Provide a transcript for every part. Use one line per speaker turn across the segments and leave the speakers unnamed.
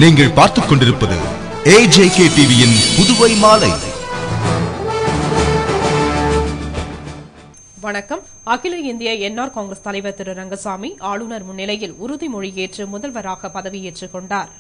நீங்கள் பார்த்துக் கொண்டிருப்பது AJK டிவியின் புதுவை மாலை.
வணக்கம். அகில இந்திய என்ஆர் காங்கிரஸ் தலைவர் திரு ரங்கசாமி ஆளுநர் முன்னிலையில் உறுதிமொழி ஏற்று முதல்வராக பதவியேற்றுக் கொண்டார்.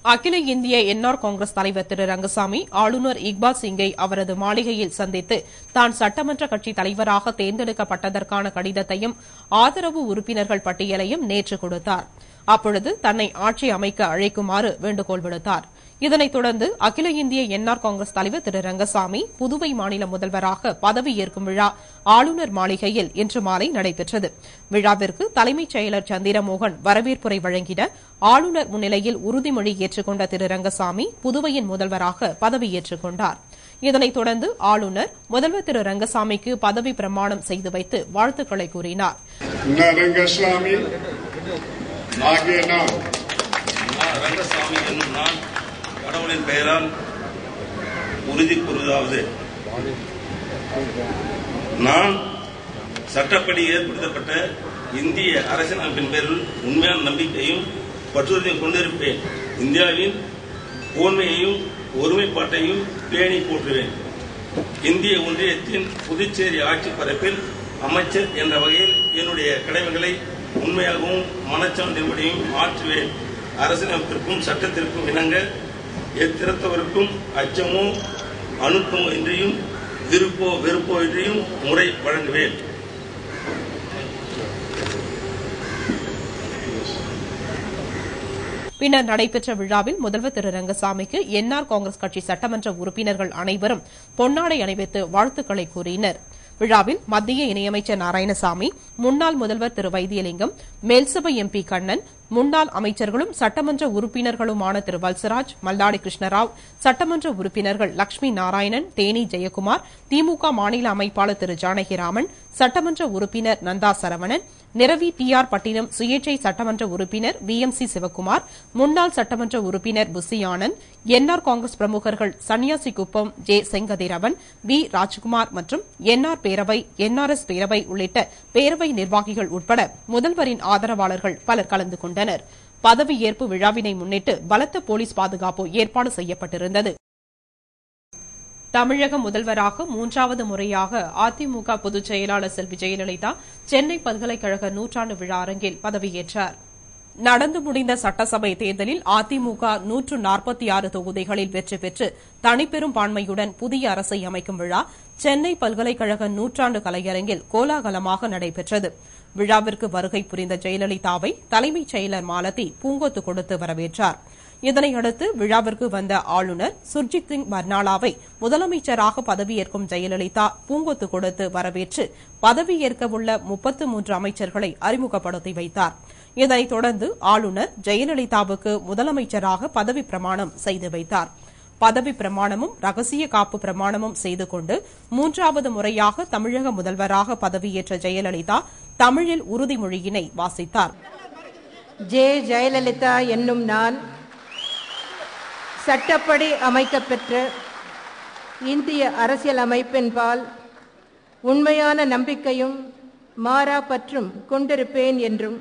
அகில இந்திய என்ஆர் காங்கிரஸ் தலைவர் திரு ரங்கசாமி ஆளுநர் இக்பால் சிங்கை அவரது மாளிகையில் சந்தித்து தான் சட்டமன்ற கட்சி தலைவராக தேர்ந்தெடுக்கப்பட்டதற்கான கடிதத்தையும் ஆதரவு உறுப்பினர்கள் பட்டியலையும் நேற்று கொடுத்தார். அப்பொழுது தன்னை ஆட்சி அமைக்க அழைக்குமாறு வேண்டுகோள் விடுத்தார். இதனைத் தொடர்ந்து அகில இந்திய என்ஆர் காங்கிரஸ் தலைவர் திரு ரங்கசாமி புதுவை மாநில முதல்வராக பதவியேற்கும் விழா ஆளுநர் மாளிகையில் இன்று மாலை நடைபெற்றது. விழாவிற்கு தலைமைச் செயலர் சந்திரமோகன் வரவேற்புரை வழங்கிட ஆளுநர் முன்னிலையில் உறுதிமொழி ஏற்றுக்கொண்ட திரு ரங்கசாமி புதுவையின் முதல்வராக பதவியேற்றுக் கொண்டார். இதனைத் தொடர்ந்து ஆளுநர் முதல்வர் திரு ரங்கசாமிக்கு பதவி பிரமாணம் செய்து வைத்து வாழ்த்துக்களை கூறினார்.
ரங்கசாமி என்னும் நான் கடவுளின் பெயரால் உறுதி கூறுவதாவது, நான் சட்டப்படி ஏற்படுத்தப்பட்ட இந்திய அரசியலமைப்பின் பேரில் உண்மையான நம்பிக்கையும் பற்றுறுதியும் கொண்டிருப்பேன். இந்தியாவின் கோன்மையையும் ஒருமைப்பாட்டையும் பேணி போற்றுவேன். இந்திய ஒன்றியத்தின் புதுச்சேரி ஆட்சி பரப்பில் அமைச்சர் என்ற வகையில் என்னுடைய கடமைகளை உண்மையாகவும் மனச்சான்றின்படியும் ஆற்றுவேன். அரசியலமைப்பிற்கும் சட்டத்திற்கும் இணங்க எத்திருத்தவருக்கும் அச்சமோ அணுக்கமோ இன்றியும் விருப்போ வெறுப்போ இன்றியும் முறை வழங்குவேன்.
பின்னர் நடைபெற்ற விழாவில் முதல்வர் திரு ரங்கசாமிக்கு என்ஆர் காங்கிரஸ் கட்சி சட்டமன்ற உறுப்பினர்கள் அனைவரும் பொன்னாடை அணிவித்து வாழ்த்துக்களை கூறினர். விழாவில் மத்திய இணையமைச்சர் நாராயணசாமி, முன்னாள் முதல்வர் திரு வைத்தியலிங்கம், மேல்சபை MP கண்ணன், முன்னாள் அமைச்சர்களும் சட்டமன்ற உறுப்பினர்களுமான திரு வல்சராஜ், மல்லாடி கிருஷ்ணராவ், சட்டமன்ற உறுப்பினர்கள் லட்சுமி நாராயணன், தேனி ஜெயக்குமார், திமுக மாநில அமைப்பாளர் திரு ஜானகிராமன், சட்டமன்ற உறுப்பினர் நந்தா சரவணன், நிரவி TR பட்டினம் சுயேட்சை சட்டமன்ற உறுப்பினர் VMC சிவக்குமார், முன்னாள் சட்டமன்ற உறுப்பினர் புசி ஆனந்த், என்ஆர் காங்கிரஸ் பிரமுகர்கள் சன்னியாசி குப்பம் ஜே செங்கதிரவன், V ராஜ்குமார் மற்றும் NR பேரவை, NRS பேரவை உள்ளிட்ட பேரவை நிர்வாகிகள் உட்பட முதல்வரின் ஆதரவாளர்கள் பலர் கலந்து கொண்டனர். பதவியேற்பு விழாவினை முன்னிட்டு பலத்த போலீஸ் பாதுகாப்பு ஏற்பாடு செய்யப்பட்டிருந்தது. தமிழக முதல்வராக 3வது முறையாக அதிமுக பொதுச் செயலாளர் செல்வி ஜெயலலிதா சென்னை பல்கலைக்கழக நூற்றாண்டு விழா அரங்கில் பதவியேற்றார். நடந்து முடிந்த சட்டசபை தேர்தலில் அதிமுக 146 தொகுதிகளில் வெற்றி பெற்று தனிப்பெரும்பான்மையுடன் புதிய அரசை அமைக்கும் விழா சென்னை பல்கலைக்கழக நூற்றாண்டு கலையரங்கில் கோலாகலமாக நடைபெற்றது. விழாவிற்கு வருகை புரிந்த ஜெயலலிதாவை தலைமைச் செயலர் மாலதி பூங்கொத்து கொடுத்து வரவேற்றார். இதனையடுத்து விழாவிற்கு வந்த ஆளுநர் சுர்ஜித் சிங் பர்னாலாவை முதலமைச்சராக பதவியேற்கும் ஜெயலலிதா பூங்கொத்து கொடுத்து வரவேற்று பதவியேற்கவுள்ள 33 அமைச்சர்களை அறிமுகப்படுத்தி வைத்தார். இதனைத் தொடர்ந்து ஆளுநர் ஜெயலலிதாவுக்கு முதலமைச்சராக பதவி பிரமாணம் செய்து வைத்தார். பதவி பிரமாணமும் ரகசிய காப்பு பிரமாணமும் செய்து கொண்டு 3வது முறையாக தமிழக முதல்வராக பதவியேற்ற ஜெயலலிதா தமிழில் உறுதிமொழியினை வாசித்தார்.
ஜெயலலிதா என்னும் நான் சட்டப்படி அமைக்கப்பெற்ற இந்திய அரசியல் அமைப்பின்பால் உண்மையான நம்பிக்கையும் மாறா பற்றும் கொண்டிருப்பேன் என்றும்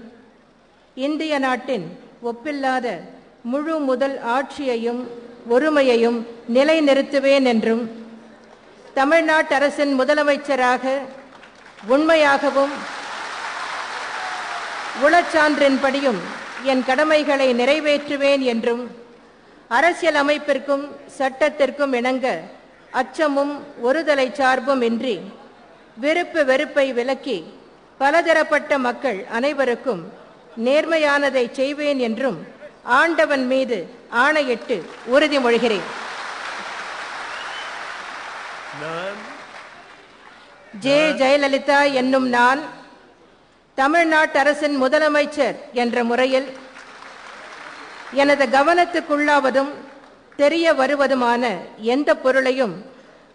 இந்திய நாட்டின் ஒப்பில்லாத முழு முதல் ஆட்சியையும் ஒருமையையும் நிலைநிறுத்துவேன் என்றும் தமிழ்நாட்டு அரசின் முதலமைச்சராக உண்மையாகவும் உளச்சான்றின்படியும் என் கடமைகளை நிறைவேற்றுவேன் என்றும் அரசியல் அமைப்பிற்கும் சட்டத்திற்கும் இணங்க அச்சமும் ஒருதலை சார்பும் இன்றி விருப்பு வெறுப்பை விலக்கி பலதரப்பட்ட மக்கள் அனைவருக்கும் நேர்மையானதை செய்வேன் என்றும் ஆண்டவன் மீது ஆணையிட்டு உறுதிமொழிகிறேன். ஜெயலலிதா என்னும் நான் தமிழ்நாட்டு அரசின் முதலமைச்சர் என்ற முறையில் எனது கவனத்துக்குள்ளாவதும் தெரிய வருவதுமான எந்த பொருளையும்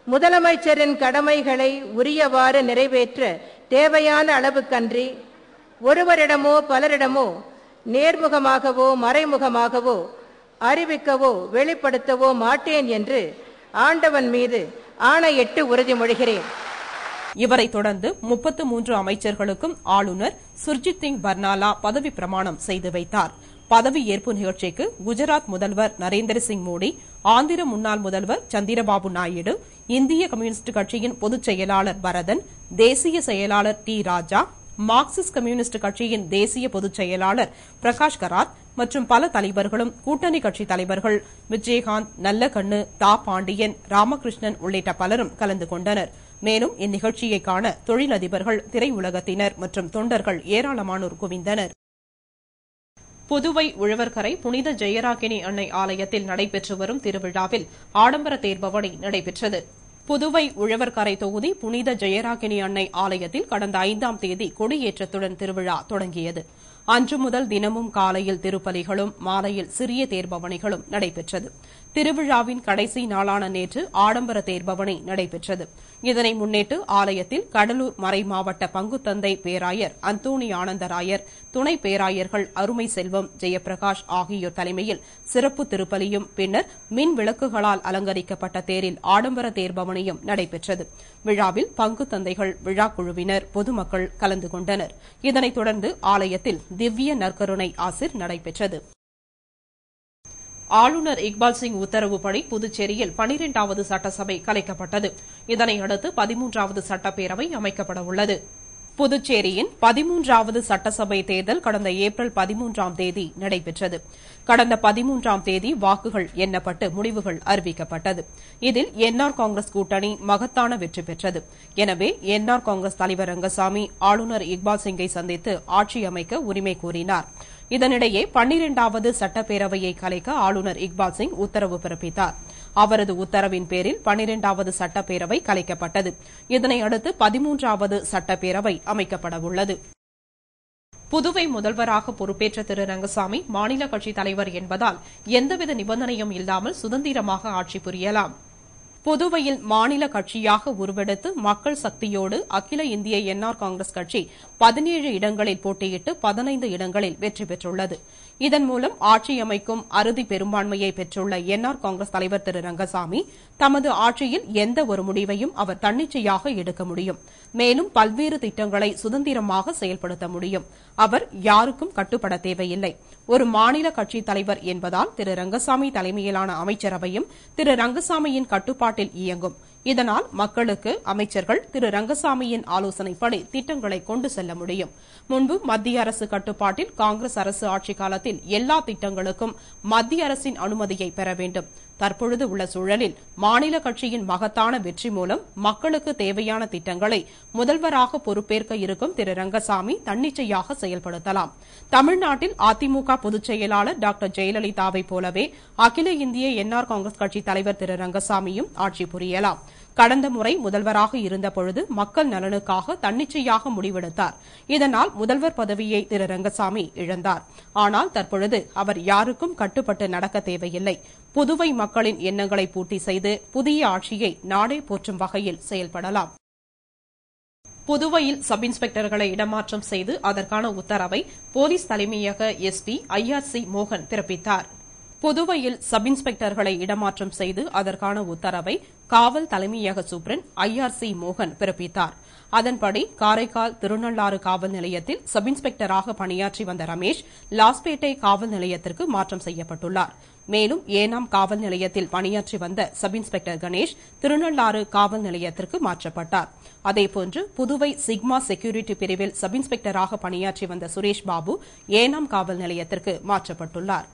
முதலமைச்சரின் கடமைகளை உரியவாறு நிறைவேற்ற தேவையான அளவுக்கன்றி ஒருவரிடமோ பலரிடமோ நேர்முகமாகவோ மறைமுகமாகவோ அறிவிக்கவோ வெளிப்படுத்தவோ மாட்டேன் என்று ஆண்டவன் மீது ஆணையிட்டு உறுதிமொழிகிறேன்.
இவரைத் தொடர்ந்து 33 அமைச்சர்களுக்கும் ஆளுநர் சுர்ஜித் சிங் பர்னாலா பதவி பிரமாணம் செய்து வைத்தார். பதவியேற்பு நிகழ்ச்சிக்கு குஜராத் முதல்வர் நரேந்திர சிங் மோடி, ஆந்திர முன்னாள் முதல்வர் சந்திரபாபு நாயுடு, இந்திய கம்யூனிஸ்ட் கட்சியின் பொதுச் செயலாளர் பரதன், தேசிய செயலாளர் டி ராஜா, மார்க்சிஸ்ட் கம்யூனிஸ்ட் கட்சியின் தேசிய பொதுச் செயலாளர் பிரகாஷ் கராத் மற்றும் பல தலைவர்களும், கூட்டணி கட்சித் தலைவர்கள் விஜயகாந்த், நல்லகண்ணு, தா பாண்டியன், ராமகிருஷ்ணன் உள்ளிட்ட பலரும் கலந்து கொண்டனர். மேலும் இந்நிகழ்ச்சியை காண தொழிலதிபர்கள், திரையுலகத்தினர் மற்றும் தொண்டர்கள் ஏராளமானோர் குவிந்தனர். புதுவை உழவர்கரை புனித ஜெயராகினி அன்னை ஆலயத்தில் நடைபெற்று வரும் திருவிழாவில் ஆடம்பர தேர்பவனி நடைபெற்றது. புதுவை உழவர்கரை தொகுதி புனித ஜெயராகினி அன்னை ஆலயத்தில் கடந்த 5ஆம் தேதி கொடியேற்றத்துடன் திருவிழா தொடங்கியது. அன்று முதல் தினமும் காலையில் திருப்பலிகளும், மாலையில் சிறிய தேர்பவனிகளும் நடைபெற்றது. திருவிழாவின் கடைசி நாளான நேற்று ஆடம்பர தேர்பவனி நடைபெற்றது. இதனை முன்னிட்டு ஆலயத்தில் கடலூர் மறைமாவட்ட பங்குத்தந்தை பேராயர் அந்தோணி ஆனந்தராயர், துணை பேராயர்கள் அருமை செல்வம், ஜெயபிரகாஷ் ஆகியோர் தலைமையில் சிறப்பு திருப்பலியும், பின்னர் மின் விளக்குகளால் அலங்கரிக்கப்பட்ட தேரில் ஆடம்பர தேர்பவனியும் நடைபெற்றது. விழாவில் பங்குத்தந்தைகள், விழாக்குழுவினர், பொதுமக்கள் கலந்து கொண்டனர். இதனைத் தொடர்ந்து ஆலயத்தில் திவ்ய நற்கருணை ஆசிர் நடைபெற்றது. ஆளுநர் இக்பால் சிங் உத்தரவுப்படி புதுச்சேரியில் 12வது சட்டசபை கலைக்கப்பட்டது. இதனையடுத்து 13வது சட்டப்பேரவை அமைக்கப்பட உள்ளது. புதுச்சேரியின் 13வது சட்டசபை தேர்தல் கடந்த ஏப்ரல் 13ஆம் தேதி நடைபெற்றது. கடந்த 13ஆம் தேதி வாக்குகள் எண்ணப்பட்டு முடிவுகள் அறிவிக்கப்பட்டது. இதில் என்ஆர் காங்கிரஸ் கூட்டணி மகத்தான வெற்றி பெற்றது. எனவே என்ஆர் காங்கிரஸ் தலைவர் ரங்கசாமி ஆளுநர் இக்பால் சிங்கை சந்தித்து ஆட்சி அமைக்க உரிமை கோரினார். இதனிடையே 12வது சட்டப்பேரவையை கலைக்க ஆளுநர் இக்பால் சிங் உத்தரவு பிறப்பித்தார். அவரது உத்தரவின் பேரில் 12வது சட்டப்பேரவை கலைக்கப்பட்டது. இதனையடுத்து 13வது சட்டப்பேரவை அமைக்கப்படவுள்ளது. புதுவை முதல்வராக பொறுப்பேற்ற திரு ரங்கசாமி மாநில கட்சித் தலைவர் என்பதால் எந்தவித நிபந்தனையும் இல்லாமல் சுதந்திரமாக ஆட்சி புரியலாம். புதுவையில் மாநில கட்சியாக உருவெடுத்து மக்கள் சக்தியோடு அகில இந்திய என்ஆர் காங்கிரஸ் கட்சி 17 இடங்களில் போட்டியிட்டு 15 இடங்களில் வெற்றி பெற்றுள்ளது. இதன் மூலம் ஆட்சி அமைக்கும் அறுதி பெரும்பான்மையை பெற்றுள்ள என்ஆர் காங்கிரஸ் தலைவர் திரு ரங்கசாமி தமது ஆட்சியில் எந்த ஒரு முடிவையும் அவர் தன்னிச்சையாக எடுக்க முடியும். மேலும் பல்வேறு திட்டங்களை சுதந்திரமாக செயல்படுத்த முடியும். அவர் யாருக்கும் கட்டுப்பட தேவையில்லை. ஒரு மாநில கட்சித் தலைவர் என்பதால் திரு ரங்கசாமி தலைமையிலான அமைச்சரவையும் திரு ரங்கசாமியின் கட்டுப்பாட்டில் இயங்கும். இதனால் மக்களுக்கு அமைச்சர்கள் திரு ரங்கசாமியின் ஆலோசனைப்படி திட்டங்களை கொண்டு செல்ல முடியும். முன்பு மத்திய அரசு கட்டுப்பாட்டில் காங்கிரஸ் அரசு ஆட்சிக் காலத்தில் எல்லா திட்டங்களுக்கும் மத்திய அரசின் அனுமதியை பெற வேண்டும். தற்பொழுது உள்ள சூழலில் மாநில கட்சியின் மகத்தான வெற்றி மூலம் மக்களுக்கு தேவையான திட்டங்களை முதல்வராக பொறுப்பேற்க இருக்கும் திரு ரங்கசாமி தன்னிச்சையாக செயல்படுத்தலாம். தமிழ்நாட்டில் அதிமுக பொதுச் செயலாளர் டாக்டர் ஜெயலலிதாவை போலவே அகில இந்திய என்ஆர் காங்கிரஸ் கட்சித் தலைவர் திரு ரங்கசாமியும் ஆட்சி புரியலாம். கடந்த முறை முதல்வராக இருந்தபொழுது மக்கள் நலனுக்காக தன்னிச்சையாக முடிவெடுத்தார். இதனால் முதல்வர் பதவியை திரு ரங்கசாமி இழந்தார். ஆனால் தற்பொழுது அவர் யாருக்கும் கட்டுப்பட்டு நடக்க தேவையில்லை. புதுவை மக்களின் எண்ணங்களை பூர்த்தி செய்து புதிய ஆட்சியை நாடே போற்றும் வகையில் செயல்படலாம். புதுவையில் சப் இன்ஸ்பெக்டர்களை இடமாற்றம் செய்து அதற்கான உத்தரவை போலீஸ் தலைமையக எஸ்பி IRC மோகன் பிறப்பித்தார். புதுவையில் சப் இன்ஸ்பெக்டர்களை இடமாற்றம் செய்து அதற்கான உத்தரவை காவல் தலைமையக சூப்பரண்ட் IRC மோகன் பிறப்பித்தார். அதன்படி காரைக்கால் திருநள்ளாறு காவல் நிலையத்தில் சப் இன்ஸ்பெக்டராக பணியாற்றி வந்த ரமேஷ் லாஸ்பேட்டை காவல் நிலையத்திற்கு மாற்றம் செய்யப்பட்டுள்ளார். மேலும் ஏனாம் காவல் நிலையத்தில் பணியாற்றி வந்த சப் இன்ஸ்பெக்டர் கணேஷ் திருநள்ளாறு காவல் நிலையத்திற்கு மாற்றப்பட்டார். அதேபோன்று புதுவை சிக்மா செக்யூரிட்டி பிரிவில் சப் இன்ஸ்பெக்டராக பணியாற்றி வந்த சுரேஷ் பாபு ஏனாம் காவல் நிலையத்திற்கு மாற்றப்பட்டுள்ளார்.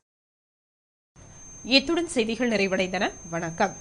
இத்துடன் செய்திகள் நிறைவடைந்தன. வணக்கம்.